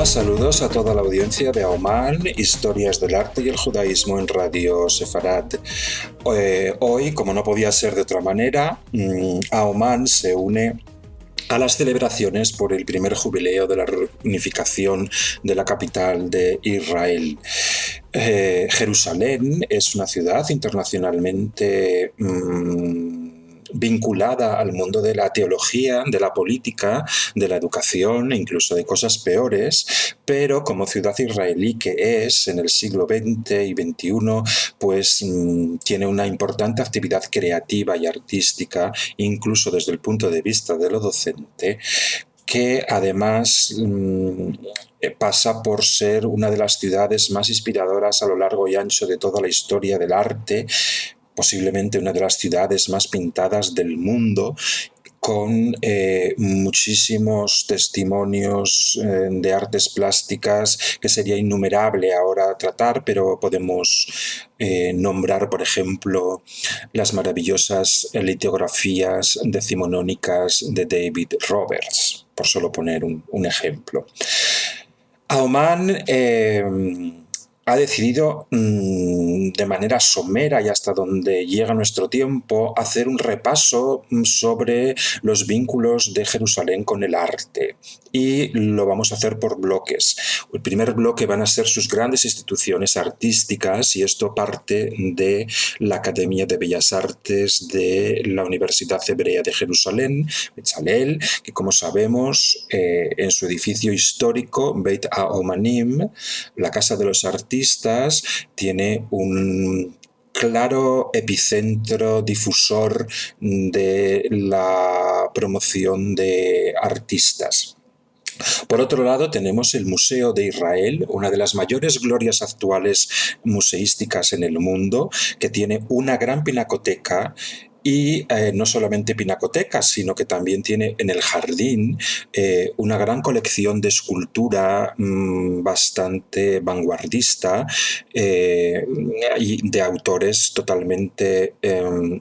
Saludos a toda la audiencia de Aoman, Historias del Arte y el Judaísmo en Radio Sefarad. Hoy, como no podía ser de otra manera, Aoman se une a las celebraciones por el primer jubileo de la reunificación de la capital de Israel. Jerusalén es una ciudad internacionalmente vinculada al mundo de la teología, de la política, de la educación e incluso de cosas peores, pero como ciudad israelí que es en el siglo XX y XXI, pues tiene una importante actividad creativa y artística, incluso desde el punto de vista de lo docente, que además pasa por ser una de las ciudades más inspiradoras a lo largo y ancho de toda la historia del arte, posiblemente una de las ciudades más pintadas del mundo, con muchísimos testimonios de artes plásticas que sería innumerable ahora tratar, pero podemos nombrar, por ejemplo, las maravillosas litografías decimonónicas de David Roberts, por solo poner un ejemplo. Aoman ha decidido de manera somera y hasta donde llega nuestro tiempo hacer un repaso sobre los vínculos de Jerusalén con el arte, y lo vamos a hacer por bloques. El primer bloque van a ser sus grandes instituciones artísticas, y esto parte de la Academia de Bellas Artes de la Universidad Hebrea de Jerusalén, Betzalel, que como sabemos en su edificio histórico Beit HaOmanim, la Casa de los Artistas, tiene un claro epicentro difusor de la promoción de artistas. Por otro lado, tenemos el Museo de Israel, una de las mayores glorias actuales museísticas en el mundo, que tiene una gran pinacoteca. Y no solamente pinacotecas, sino que también tiene en el jardín una gran colección de escultura bastante vanguardista y de autores totalmente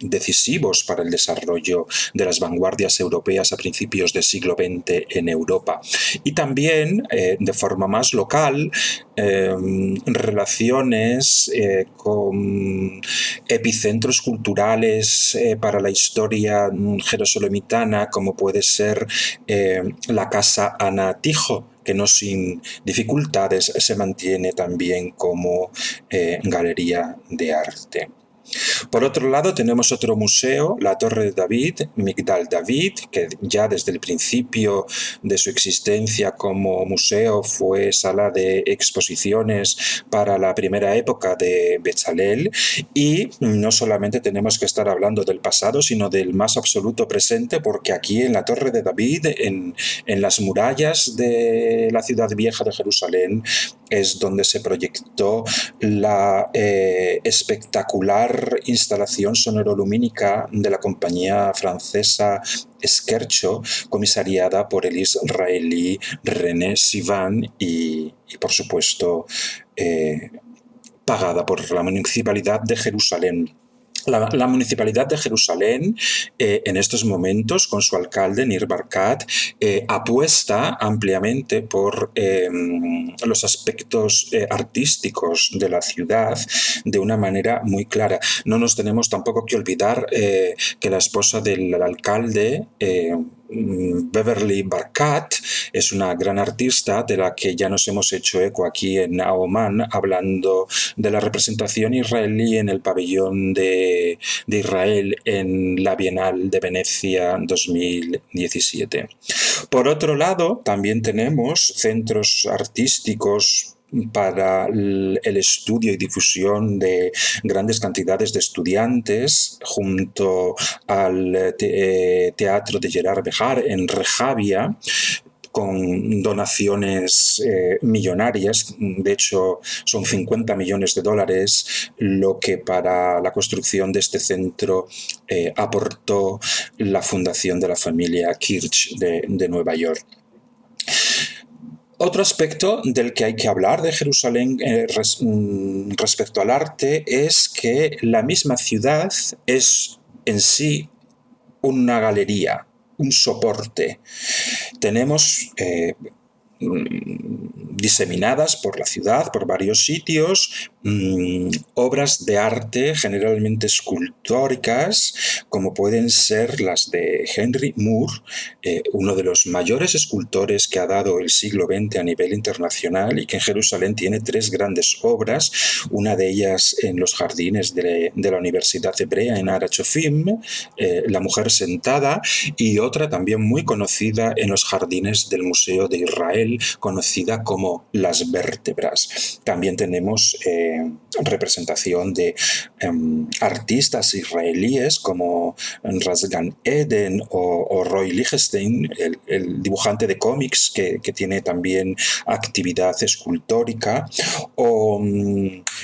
decisivos para el desarrollo de las vanguardias europeas a principios del siglo XX en Europa. Y también, de forma más local, relaciones con epicentros culturales para la historia jerosolemitana, como puede ser la Casa Ana Tijo, que no sin dificultades se mantiene también como galería de arte. Por otro lado, tenemos otro museo, la Torre de David, Migdal David, que ya desde el principio de su existencia como museo fue sala de exposiciones para la primera época de Betzalel. Y no solamente tenemos que estar hablando del pasado, sino del más absoluto presente, porque aquí en la Torre de David, en las murallas de la ciudad vieja de Jerusalén, es donde se proyectó la espectacular instalación sonorolumínica de la compañía francesa Schercho, comisariada por el israelí René Sivan y por supuesto, pagada por la Municipalidad de Jerusalén. La Municipalidad de Jerusalén en estos momentos, con su alcalde Nir Barkat, apuesta ampliamente por los aspectos artísticos de la ciudad de una manera muy clara. No nos tenemos tampoco que olvidar que la esposa del alcalde, Beverly Barkat, es una gran artista de la que ya nos hemos hecho eco aquí en Aoman, hablando de la representación israelí en el pabellón de Israel en la Bienal de Venecia 2017. Por otro lado, también tenemos centros artísticos para el estudio y difusión de grandes cantidades de estudiantes, junto al Teatro de Gerard Bejar en Rejavia, con donaciones millonarias. De hecho, son $50 millones, lo que para la construcción de este centro aportó la fundación de la familia Kirch de Nueva York. Otro aspecto del que hay que hablar de Jerusalén respecto al arte es que la misma ciudad es en sí una galería, un soporte. Tenemos diseminadas por la ciudad, por varios sitios, obras de arte generalmente escultóricas, como pueden ser las de Henry Moore, uno de los mayores escultores que ha dado el siglo XX a nivel internacional, y que en Jerusalén tiene 3 grandes obras, una de ellas en los jardines de la Universidad Hebrea en Har HaChofim, La mujer sentada, y otra también muy conocida en los jardines del Museo de Israel, conocida como Las Vértebras. También tenemos representación de artistas israelíes como Razgan Eden o Roy Lichtenstein, el dibujante de cómics que tiene también actividad escultórica, o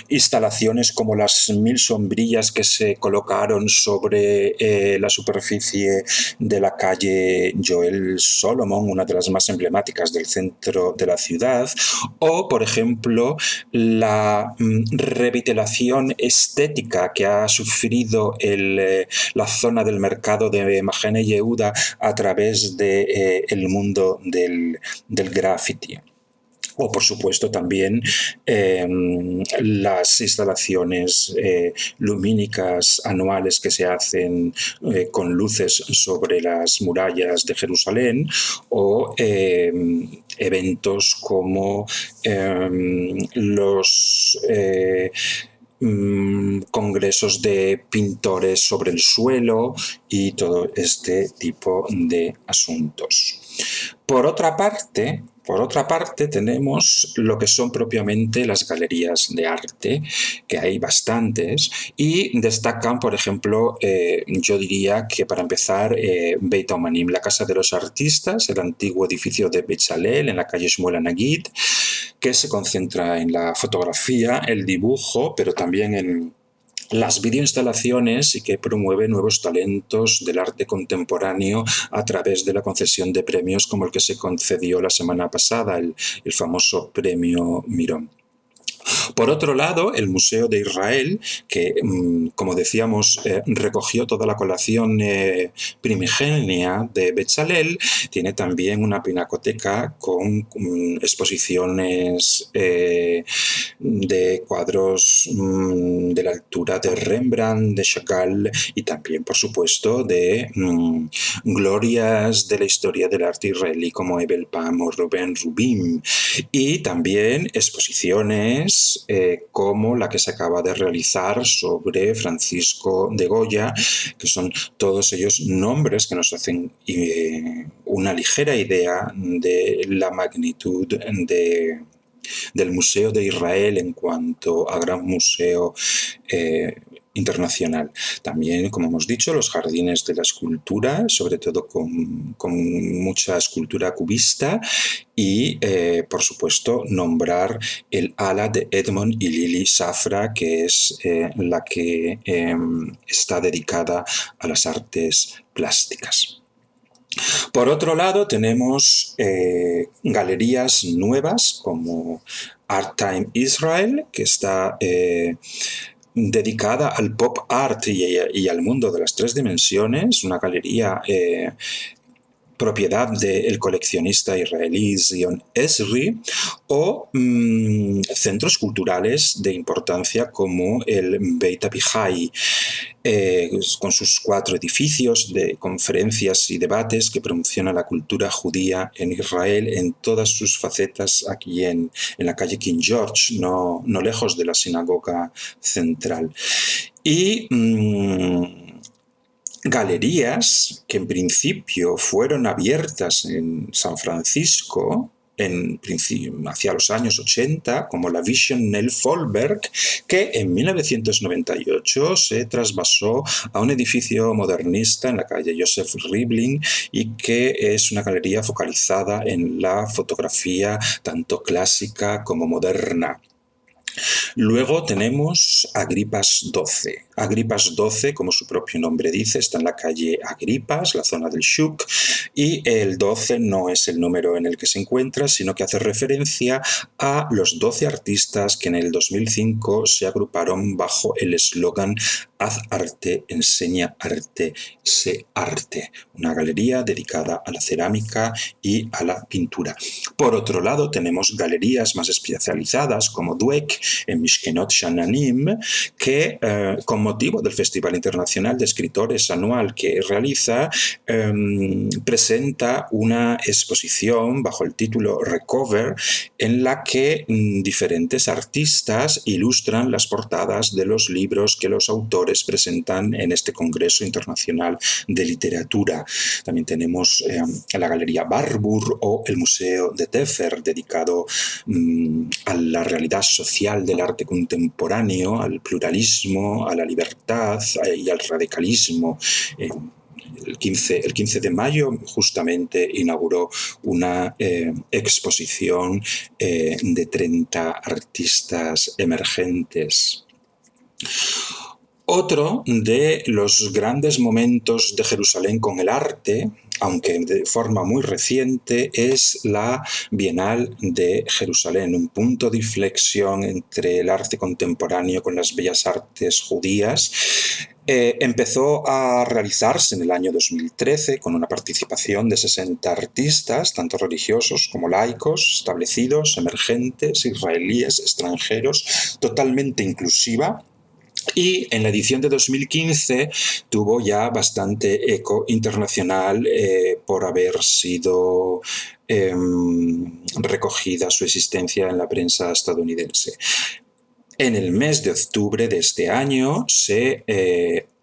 instalaciones como las 1000 sombrillas que se colocaron sobre la superficie de la calle Joel Solomon, una de las más emblemáticas del centro de la ciudad, o, por ejemplo, la revitalización estética que ha sufrido la zona del mercado de Mahane Yehuda a través del mundo del graffiti. O, por supuesto, también las instalaciones lumínicas anuales que se hacen con luces sobre las murallas de Jerusalén, o eventos como los congresos de pintores sobre el suelo y todo este tipo de asuntos. Por otra parte, tenemos lo que son propiamente las galerías de arte, que hay bastantes, y destacan, por ejemplo, yo diría que para empezar, Beit Omanim, la Casa de los Artistas, el antiguo edificio de Bezalel en la calle Shmuel Anagid, que se concentra en la fotografía, el dibujo, pero también en las videoinstalaciones, y que promueve nuevos talentos del arte contemporáneo a través de la concesión de premios como el que se concedió la semana pasada, el famoso premio Mirón. Por otro lado, el Museo de Israel, que, como decíamos, recogió toda la colección primigenia de Bezalel, tiene también una pinacoteca con exposiciones de cuadros de la altura de Rembrandt, de Chagall, y también, por supuesto, de glorias de la historia del arte israelí como Ebel Pam o Rubén Rubin, y también exposiciones como la que se acaba de realizar sobre Francisco de Goya, que son todos ellos nombres que nos hacen una ligera idea de la magnitud del Museo de Israel en cuanto a gran museo internacional. También, como hemos dicho, los jardines de la escultura, sobre todo con mucha escultura cubista, y, por supuesto, nombrar el ala de Edmond y Lili Safra, que es la que está dedicada a las artes plásticas. Por otro lado, tenemos galerías nuevas como Art Time Israel, que está dedicada al pop art y al mundo de las 3 dimensiones, una galería propiedad del coleccionista israelí Zion Esri, o centros culturales de importancia como el Beit Abihai, con sus 4 edificios de conferencias y debates que promociona la cultura judía en Israel en todas sus facetas, aquí en la calle King George, no lejos de la sinagoga central. Y galerías que en principio fueron abiertas en San Francisco hacia los años 80, como la Vision Nell Folberg, que en 1998 se trasvasó a un edificio modernista en la calle Joseph Ribling, y que es una galería focalizada en la fotografía tanto clásica como moderna. Luego tenemos Agripas XII. Agripas 12, como su propio nombre dice, está en la calle Agripas, la zona del Shuk, y el 12 no es el número en el que se encuentra, sino que hace referencia a los 12 artistas que en el 2005 se agruparon bajo el eslogan Haz arte, enseña arte, sé arte, una galería dedicada a la cerámica y a la pintura. Por otro lado, tenemos galerías más especializadas como Dweck en Mishkenot Shananim, que con motivo del Festival Internacional de Escritores anual que realiza, presenta una exposición bajo el título Recover, en la que diferentes artistas ilustran las portadas de los libros que los autores presentan en este Congreso Internacional de Literatura. También tenemos la Galería Barbour o el Museo de Tefer, dedicado a la realidad social del arte contemporáneo, al pluralismo, a la libertad y al radicalismo. El 15 de mayo justamente inauguró una exposición de 30 artistas emergentes. Otro de los grandes momentos de Jerusalén con el arte, aunque de forma muy reciente, es la Bienal de Jerusalén, un punto de inflexión entre el arte contemporáneo con las bellas artes judías. Empezó a realizarse en el año 2013 con una participación de 60 artistas, tanto religiosos como laicos, establecidos, emergentes, israelíes, extranjeros, totalmente inclusiva. Y en la edición de 2015 tuvo ya bastante eco internacional por haber sido recogida su existencia en la prensa estadounidense. En el mes de octubre de este año se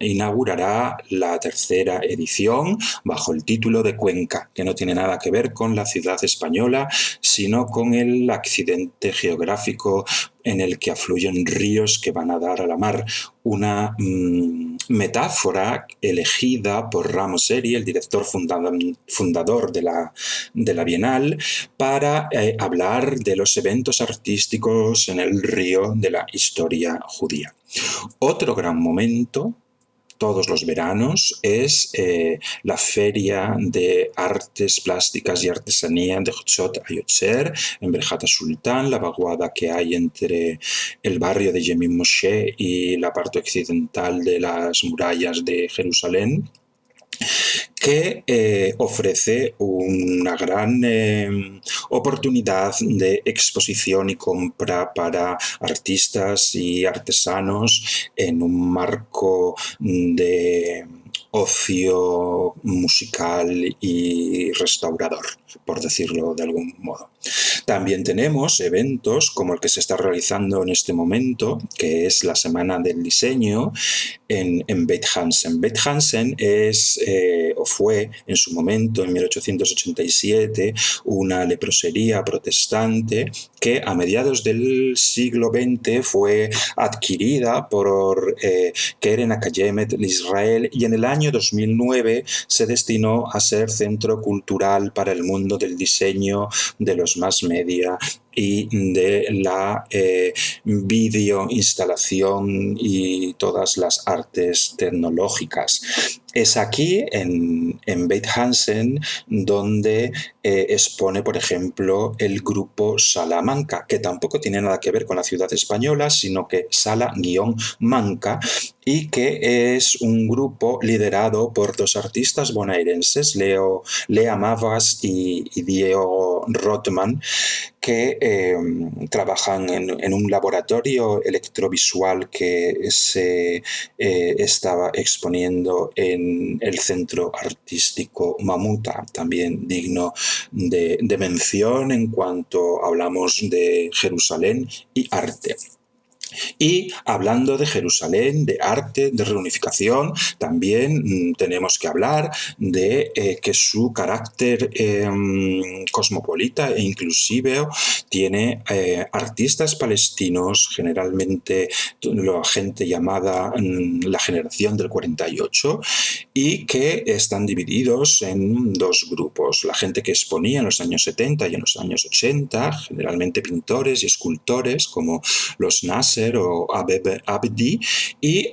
inaugurará la tercera edición bajo el título de Cuenca, que no tiene nada que ver con la ciudad española, sino con el accidente geográfico en el que afluyen ríos que van a dar a la mar. Una metáfora elegida por Ramos Eri, el director fundador de la Bienal, para hablar de los eventos artísticos en el río de la historia judía. Otro gran momento, todos los veranos, es la Feria de Artes Plásticas y Artesanía de Hotzot Hayotzer en Berjat Sultán, la vaguada que hay entre el barrio de Yemim Moshe y la parte occidental de las murallas de Jerusalén, que ofrece una gran oportunidad de exposición y compra para artistas y artesanos en un marco de ocio musical y restaurador, por decirlo de algún modo. También tenemos eventos como el que se está realizando en este momento, que es la Semana del Diseño en Beit Hansen. Beit Hansen es o fue en su momento, en 1887, una leprosería protestante que a mediados del siglo XX fue adquirida por Keren Akayemet Israel y en el año 2009 se destinó a ser centro cultural para el mundo del diseño, de los mass media y de la videoinstalación y todas las artes tecnológicas. Es aquí, en Beit Hansen, donde expone, por ejemplo, el grupo Salamanca, que tampoco tiene nada que ver con la ciudad española, sino que Sala-Manca, y que es un grupo liderado por dos artistas bonaerenses, Lea Mavas y Diego Rothman, que trabajan en un laboratorio electrovisual que se estaba exponiendo en el Centro Artístico Mamuta, también digno de mención en cuanto hablamos de Jerusalén y arte. Y hablando de Jerusalén, de arte, de reunificación, también tenemos que hablar de que su carácter cosmopolita e inclusive tiene artistas palestinos, generalmente la gente llamada la generación del 48, y que están divididos en dos grupos. La gente que exponía en los años 70 y en los años 80, generalmente pintores y escultores como los Nasser Nasser o Abeb Abdi, y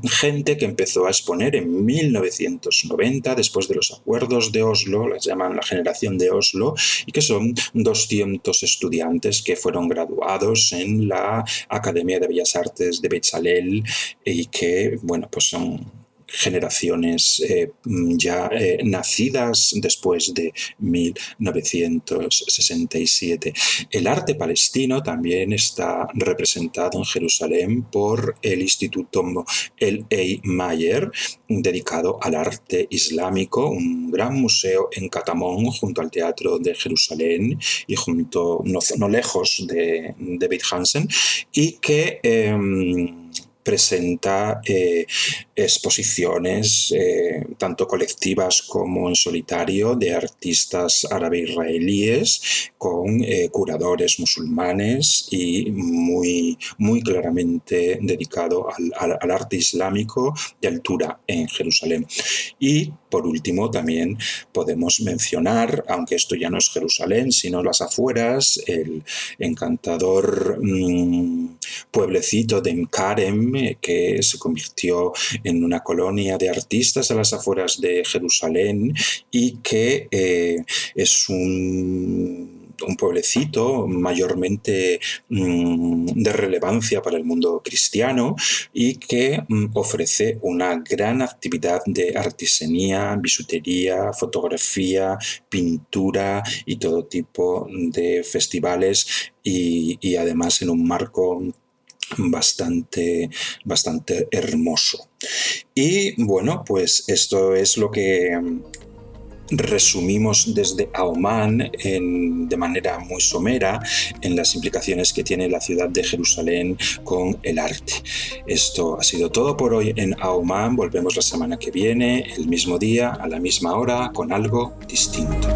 gente que empezó a exponer en 1990, después de los acuerdos de Oslo, las llaman la generación de Oslo, y que son 200 estudiantes que fueron graduados en la Academia de Bellas Artes de Bezalel y que, bueno, pues son generaciones ya nacidas después de 1967. El arte palestino también está representado en Jerusalén por el Instituto L.A. Mayer, dedicado al arte islámico, un gran museo en Katamón, junto al Teatro de Jerusalén y junto, no lejos de Beit Hansen, y que presenta exposiciones tanto colectivas como en solitario de artistas árabe-israelíes con curadores musulmanes y muy, muy claramente dedicado al arte islámico de altura en Jerusalén. Y por último también podemos mencionar, aunque esto ya no es Jerusalén, sino las afueras, el encantador pueblecito de Mkarem, que se convirtió en una colonia de artistas a las afueras de Jerusalén y que es un pueblecito mayormente de relevancia para el mundo cristiano y que ofrece una gran actividad de artesanía, bisutería, fotografía, pintura y todo tipo de festivales y además en un marco bastante hermoso. Y bueno, pues esto es lo que resumimos desde Aomán de manera muy somera en las implicaciones que tiene la ciudad de Jerusalén con el arte. Esto ha sido todo por hoy en Aomán. Volvemos la semana que viene, el mismo día, a la misma hora, con algo distinto.